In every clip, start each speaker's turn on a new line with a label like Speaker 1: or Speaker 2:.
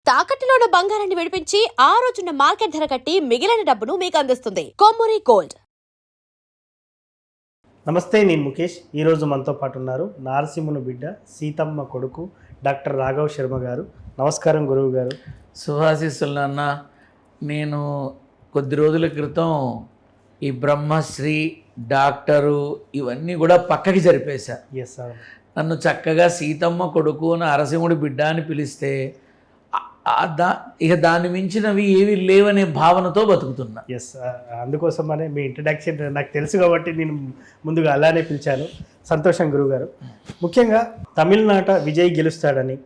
Speaker 1: తాకట్టులో ఉన్న బంగారాన్ని విడిపించి ఆ రోజున్న మార్కెట్ ధర కట్టి మిగిలిన డబ్బును మీకు అందిస్తుంది కొమ్మూరి గోల్డ్.
Speaker 2: నమస్తే, నేను ముఖేష్. ఈరోజు మనతో పాటు ఉన్నారు నారసింహుని బిడ్డ సీతమ్మ కొడుకు డాక్టర్ రాఘవ్ శర్మ గారు. నమస్కారం గురువు గారు.
Speaker 3: శుభాశీస్సులు నాన్న. నేను కొద్ది రోజుల క్రితం ఈ బ్రహ్మశ్రీ డాక్టరు ఇవన్నీ కూడా పక్కకి జరిపేశా.
Speaker 2: Yes sir.
Speaker 3: నన్ను చక్కగా సీతమ్మ కొడుకు నరసింహుడి బిడ్డ అని పిలిస్తే ఇక దాన్ని మించినవి ఏవి లేవనే భావనతో బతుకుతున్నా.
Speaker 2: ఎస్, అందుకోసమనే మీ ఇంట్రడక్షన్ నాకు తెలుసు కాబట్టి నేను ముందుగా అలానే పిలిచాను. సంతోషం గురువు గారు. ముఖ్యంగా తమిళనాట విజయ్ గెలుస్తాడని,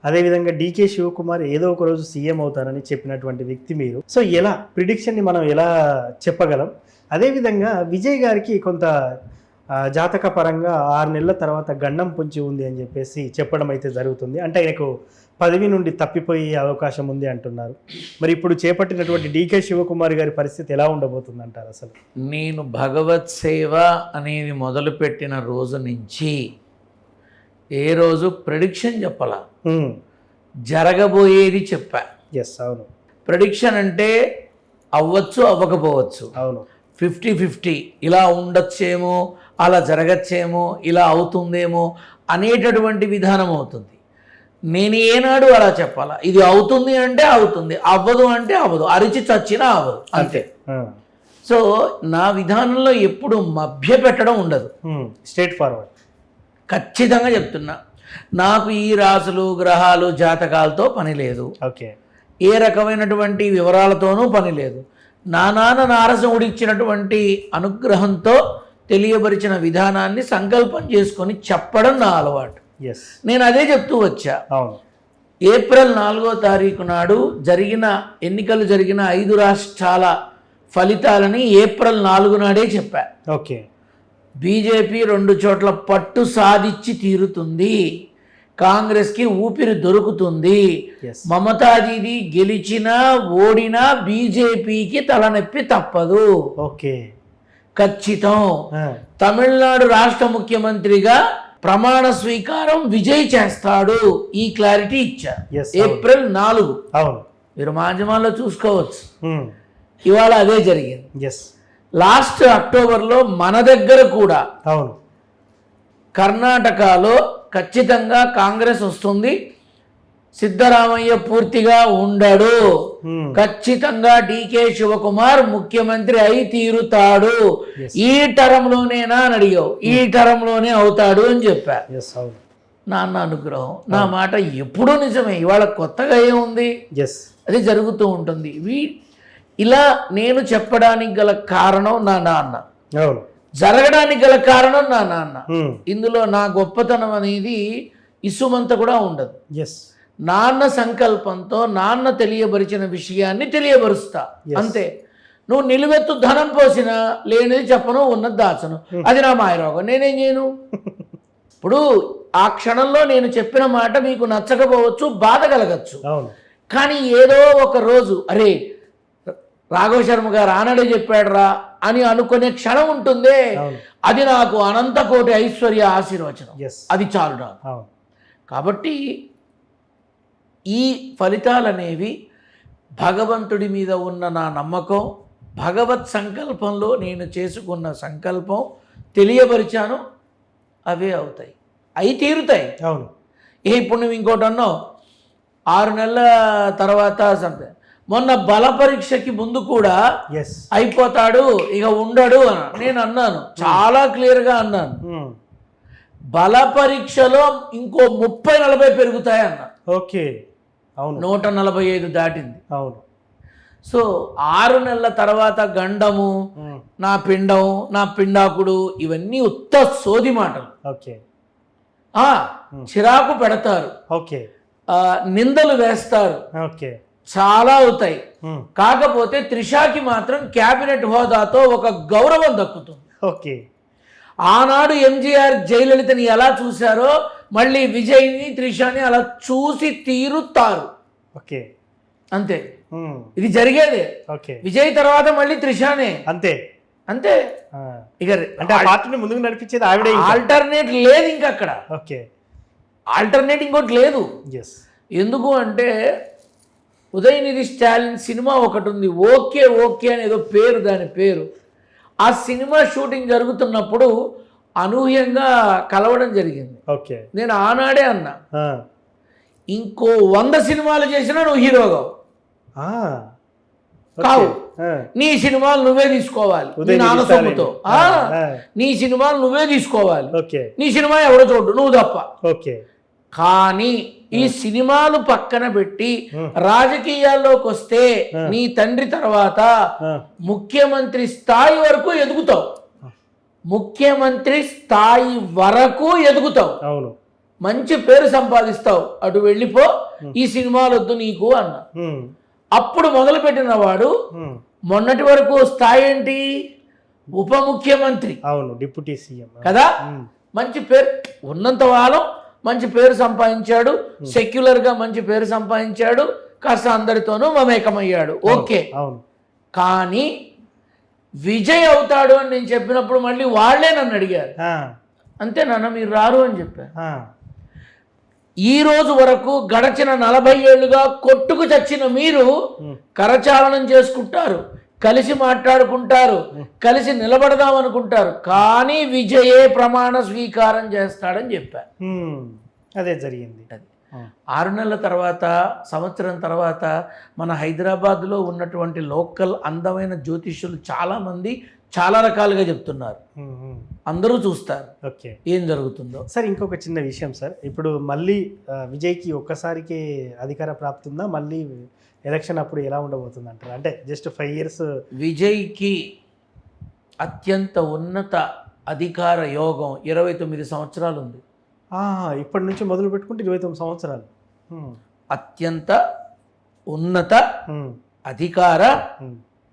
Speaker 2: అదేవిధంగా డీకే శివకుమార్ ఏదో ఒక రోజు సీఎం అవుతారని చెప్పినటువంటి వ్యక్తి మీరు. సో ఎలా ప్రిడిక్షన్ని మనం ఎలా చెప్పగలం? అదేవిధంగా విజయ్ గారికి కొంత జాతక పరంగా 6 నెలల తర్వాత గండం పొంచి ఉంది అని చెప్పేసి చెప్పడం అయితే జరుగుతుంది. అంటే ఆయనకు పదవి నుండి తప్పిపోయే అవకాశం ఉంది అంటున్నారు. మరి ఇప్పుడు చేపట్టినటువంటి డీకే శివకుమార్ గారి పరిస్థితి ఎలా ఉండబోతుంది అంటారు? అసలు
Speaker 3: నేను భగవత్ సేవ అనేది మొదలుపెట్టిన రోజు నుంచి ఏ రోజు ప్రెడిక్షన్ చెప్పాల, జరగబోయేది చెప్పా.
Speaker 2: ఎస్, అవును.
Speaker 3: ప్రెడిక్షన్ అంటే అవ్వచ్చు అవ్వకపోవచ్చు,
Speaker 2: అవును.
Speaker 3: 50-50 ఇలా ఉండొచ్చేమో, అలా జరగచ్చేమో, ఇలా అవుతుందేమో అనేటటువంటి విధానం అవుతుంది. నేను ఏనాడు అలా చెప్పాలా, ఇది అవుతుంది అంటే అవుతుంది, అవ్వదు అంటే అవ్వదు, అరిచి చచ్చినా అవ్వదు, అంతే. సో నా విధానంలో ఎప్పుడు మభ్య పెట్టడం ఉండదు,
Speaker 2: స్ట్రేట్ ఫార్వర్డ్.
Speaker 3: ఖచ్చితంగా చెప్తున్నా. నాకు ఈ రాసులు గ్రహాలు జాతకాలతో పని లేదు,
Speaker 2: ఓకే.
Speaker 3: ఏ రకమైనటువంటి వివరాలతోనూ పని లేదు. నా నాన్న నారసింహుడు ఇచ్చినటువంటి అనుగ్రహంతో తెలియబరిచిన విధానాన్ని సంకల్పం చేసుకొని చెప్పడం నా అలవాటు. నేను అదే చెప్తూ వచ్చా. ఏప్రిల్ 4వ తారీఖు నాడు ఎన్నికలు జరిగిన 5 రాష్ట్రాల ఫలితాలని ఏప్రిల్ 4 నాడే చెప్పా.
Speaker 2: ఓకే.
Speaker 3: బీజేపీ 2 చోట్ల పట్టు సాధించి తీరుతుంది, కాంగ్రెస్కి ఊపిరి దొరుకుతుంది, మమతాదీది గెలిచినా ఓడినా బీజేపీకి తలనొప్పి తప్పదు,
Speaker 2: ఓకే,
Speaker 3: ఖచ్చితం. తమిళనాడు రాష్ట్ర ముఖ్యమంత్రిగా ప్రమాణ స్వీకారం విజయ్ చేస్తాడు, ఈ క్లారిటీ ఇచ్చా. ఏప్రిల్ 4 మీరు మాధ్యమాల్లో చూసుకోవచ్చు. ఇవాళ అదే జరిగింది. లాస్ట్ అక్టోబర్లో మన దగ్గర కూడా కర్ణాటకలో ఖచ్చితంగా కాంగ్రెస్ వస్తుంది, సిద్ధరామయ్య పూర్తిగా ఉండడు, ఖచ్చితంగా డీకే శివకుమార్ ముఖ్యమంత్రి అయి తీరుతాడు, ఈ టర్మ్లోనేనా అని అడిగావు, ఈ టర్మ్లోనే అవుతాడు అని చెప్పా. నాన్న అనుగ్రహం, నా మాట ఎప్పుడూ నిజమే, ఇవాళ కొత్తగా ఏముంది, అది జరుగుతూ ఉంటుంది. ఇలా నేను చెప్పడానికి గల కారణం నా నాన్న, జరగడానికి గల కారణం నా నాన్న. ఇందులో నా గొప్పతనం అనేది ఇసుమంత కూడా ఉండదు. నాన్న సంకల్పంతో నాన్న తెలియబరిచిన విషయాన్ని తెలియబరుస్తా, అంతే. నువ్వు నిలువెత్తు ధనం పోసినా లేనిది చెప్పను, ఉన్నది దాచను, అది నా మాయరోగం, నేనేం చేయను. ఇప్పుడు ఆ క్షణంలో నేను చెప్పిన మాట మీకు నచ్చకపోవచ్చు, బాధ కలగచ్చు, కానీ ఏదో ఒక రోజు అరే రాఘవ శర్మ గారు ఆనాడే చెప్పాడురా అని అనుకునే క్షణం ఉంటుందే, అది నాకు అనంత కోటి ఐశ్వర్య ఆశీర్వచనం, అది చాలు నాకు. కాబట్టి ఈ ఫలితాలనేవి భగవంతుడి మీద ఉన్న నా నమ్మకం, భగవత్ సంకల్పంలో నేను చేసుకున్న సంకల్పం తెలియపరిచాను, అవే అవుతాయి, అవి తీరుతాయి. ఇప్పుడు నువ్వు ఇంకోటి అన్నావు 6 నెలల తర్వాత, మొన్న బల పరీక్షకి ముందు కూడా అయిపోతాడు ఇక ఉండడు అని నేను అన్నాను, చాలా క్లియర్గా అన్నాను. బల పరీక్షలో ఇంకో 30-40 పెరుగుతాయి అన్నా.
Speaker 2: ఓకే,
Speaker 3: 145 దాటింది. అవును. సో 6 నెలల తర్వాత గండము, నా పిండం, నా పిండాకుడు, ఇవన్నీ ఉత్త సోది మాటలు.
Speaker 2: ఓకే.
Speaker 3: చిరాకు పెడతారు, ఓకే, నిందలు వేస్తారు, ఓకే, చాలా అవుతాయి. కాకపోతే త్రిషాకి మాత్రం క్యాబినెట్ హోదాతో ఒక గౌరవం దక్కుతుంది.
Speaker 2: ఓకే.
Speaker 3: ఆనాడు ఎంజీఆర్ జయలలితని ఎలా చూశారో మళ్ళీ విజయ్ని త్రిషాని అలా చూసి తీరుతారు. ఓకే, అంతే, ఇది జరిగేదే. ఓకే. విజయ్ తర్వాత మళ్ళీ త్రిషానే, అంతే అంతే. ఇక అంటే
Speaker 2: పార్టీని ముందుకు నడిపించేది ఆవిడే,
Speaker 3: ఆల్టర్నేట్ లేదు ఇంకా అక్కడ.
Speaker 2: ఓకే,
Speaker 3: ఆల్టర్నేట్ ఇంకోటి లేదు. ఎందుకు అంటే ఉదయనిధి స్టాలిన్ సినిమా ఒకటి ఉంది, ఓకే ఓకే అని ఏదో పేరు, దాని పేరు. ఆ సినిమా షూటింగ్ జరుగుతున్నప్పుడు అనూహ్యంగా కలవడం జరిగింది.
Speaker 2: ఓకే.
Speaker 3: నేను ఆనాడే అన్నా, ఇంకో 100 సినిమాలు చేసినా నువ్వు హీరోగా కావు, నీ సినిమాలు నువ్వే తీసుకోవాలి, నీ నాన్న సొమ్ముతో నీ సినిమాలు నువ్వే తీసుకోవాలి, నీ సినిమా ఎవడో చూడు నువ్వు తప్ప.
Speaker 2: ఓకే.
Speaker 3: కానీ ఈ సినిమాలు పక్కన పెట్టి రాజకీయాల్లోకి వస్తే నీ తండ్రి తర్వాత ముఖ్యమంత్రి స్థాయి వరకు ఎదుగుతావు, ముఖ్యమంత్రి స్థాయి వరకు ఎదుగుతావు,
Speaker 2: అవును,
Speaker 3: మంచి పేరు సంపాదిస్తావు, అటు వెళ్ళిపో, ఈ సినిమాలు వద్దు నీకు అన్న. అప్పుడు మొదలుపెట్టిన వాడు మొన్నటి వరకు స్థాయి ఏంటి? ఉప ముఖ్యమంత్రి,
Speaker 2: అవును, డిప్యూటీ సీఎం
Speaker 3: కదా. మంచి పేరు ఉన్నంత కాలం మంచి పేరు సంపాదించాడు, సెక్యులర్గా మంచి పేరు సంపాదించాడు, కాస్త అందరితోనూ మమేకమయ్యాడు, ఓకే. కానీ విజయ్ అవుతాడు అని నేను చెప్పినప్పుడు మళ్ళీ వాళ్ళే నన్ను అడిగారు, అంతే నాన్న మీరు రారు అని చెప్పారు. ఈ రోజు వరకు గడచిన 40 ఏళ్లుగా కొట్టుకు చచ్చిన మీరు కరచాలనం చేసుకుంటారు, కలిసి మాట్లాడుకుంటారు, కలిసి నిలబడదాం అనుకుంటారు, కానీ విజయే ప్రమాణ స్వీకారం చేస్తాడని చెప్పారు.
Speaker 2: అదే జరిగింది.
Speaker 3: 6 నెలల తర్వాత, సంవత్సరం తర్వాత మన హైదరాబాద్లో ఉన్నటువంటి లోకల్ అందమైన జ్యోతిష్యులు చాలామంది చాలా రకాలుగా చెప్తున్నారు, అందరూ చూస్తారు
Speaker 2: ఓకే
Speaker 3: ఏం జరుగుతుందో.
Speaker 2: సార్ ఇంకొక చిన్న విషయం సార్, ఇప్పుడు మళ్ళీ విజయ్కి ఒక్కసారికి అధికార ప్రాప్తి ఉందా? మళ్ళీ ఎలక్షన్ అప్పుడు ఎలా ఉండబోతుంది అంటారు? అంటే జస్ట్ 5 ఇయర్స్
Speaker 3: విజయ్కి అత్యంత ఉన్నత అధికార యోగం 29 సంవత్సరాలు ఉంది.
Speaker 2: ఇప్పటి నుంచి మొదలు పెట్టుకుంటే 29 సంవత్సరాలు
Speaker 3: అత్యంత ఉన్నత అధికార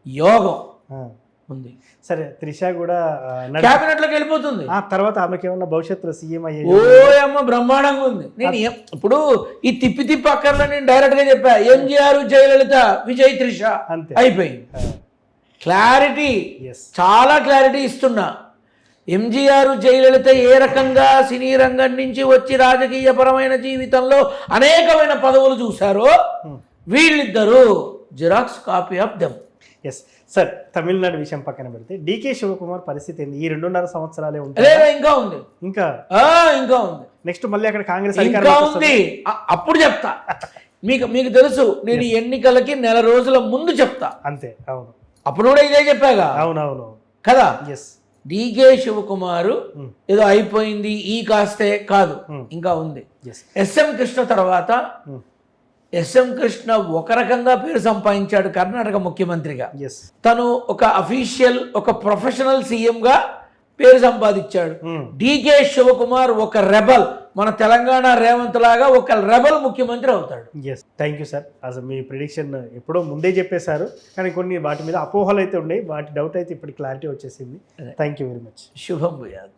Speaker 3: యోగం ఉంది.
Speaker 2: సరే, త్రిష కూడా
Speaker 3: క్యాబినెట్ లోకి వెళ్ళిపోతుంది.
Speaker 2: తర్వాత ఆమెకి ఏమన్నా భవిష్యత్తులో సీఎం అయ్యే
Speaker 3: అమ్మ బ్రహ్మాండంగా ఉంది. నేను ఇప్పుడు ఈ తిప్పి అక్కర్లో నేను డైరెక్ట్ గా చెప్పా, ఎంజీఆర్, జయలలిత, విజయ్, త్రిష
Speaker 2: అంతే
Speaker 3: అయిపోయింది. క్లారిటీ, చాలా క్లారిటీ ఇస్తున్నా. ఎంజీఆర్, జయలలిత ఏ రకంగా సినీ రంగం నుంచి వచ్చి రాజకీయపరమైన జీవితంలో అనేకమైన పదవులు చూశారో, వీళ్ళిద్దరూ xerox copy of them.
Speaker 2: Yes sir, Tamil Nadu విషయం పక్కన పెడితే డీకే శివకుమార్ పరిస్థితి ఏంది? ఈ 2.5 సంవత్సరాలే ఉంటాయి,
Speaker 3: ఇంకా ఉంది, ఇంకా ఉంది.
Speaker 2: నెక్స్ట్ మళ్ళీ అక్కడ కాంగ్రెస్
Speaker 3: ఇంకా ఉంది, అప్పుడు చెప్తా. మీకు తెలుసు, నేను ఎన్నికలకి 1 నెల రోజుల ముందు చెప్తా,
Speaker 2: అంతే. అవును,
Speaker 3: అప్పుడు కూడా ఇదే చెప్పాగా.
Speaker 2: అవునవును
Speaker 3: కదా.
Speaker 2: ఎస్,
Speaker 3: డీకే శివకుమారు ఏదో అయిపోయింది ఈ కాస్తే కాదు, ఇంకా ఉంది. ఎస్ఎం కృష్ణ తర్వాత ఎస్ఎం కృష్ణ ఒక రకంగా పేరు సంపాదించాడు కర్ణాటక ముఖ్యమంత్రిగా. తను ఒక అఫీషియల్, ఒక ప్రొఫెషనల్ సీఎంగా పేరు సంపాదించాడు. డీకే శివకుమార్ ఒక రెబల్, మన తెలంగాణ రేవంత్ లాగా ఒక రెబల్ ముఖ్యమంత్రి అవుతాడు.
Speaker 2: Thank you sir. అసలు మీ ప్రిడిక్షన్ ఎప్పుడో ముందే చెప్పేశారు, కానీ కొన్ని వాటి మీద అపోహలు అయితే ఉన్నాయి, వాటి డౌట్ అయితే ఇప్పుడు క్లారిటీ వచ్చేసింది. Thank you very much.
Speaker 3: శుభం భూయాత్.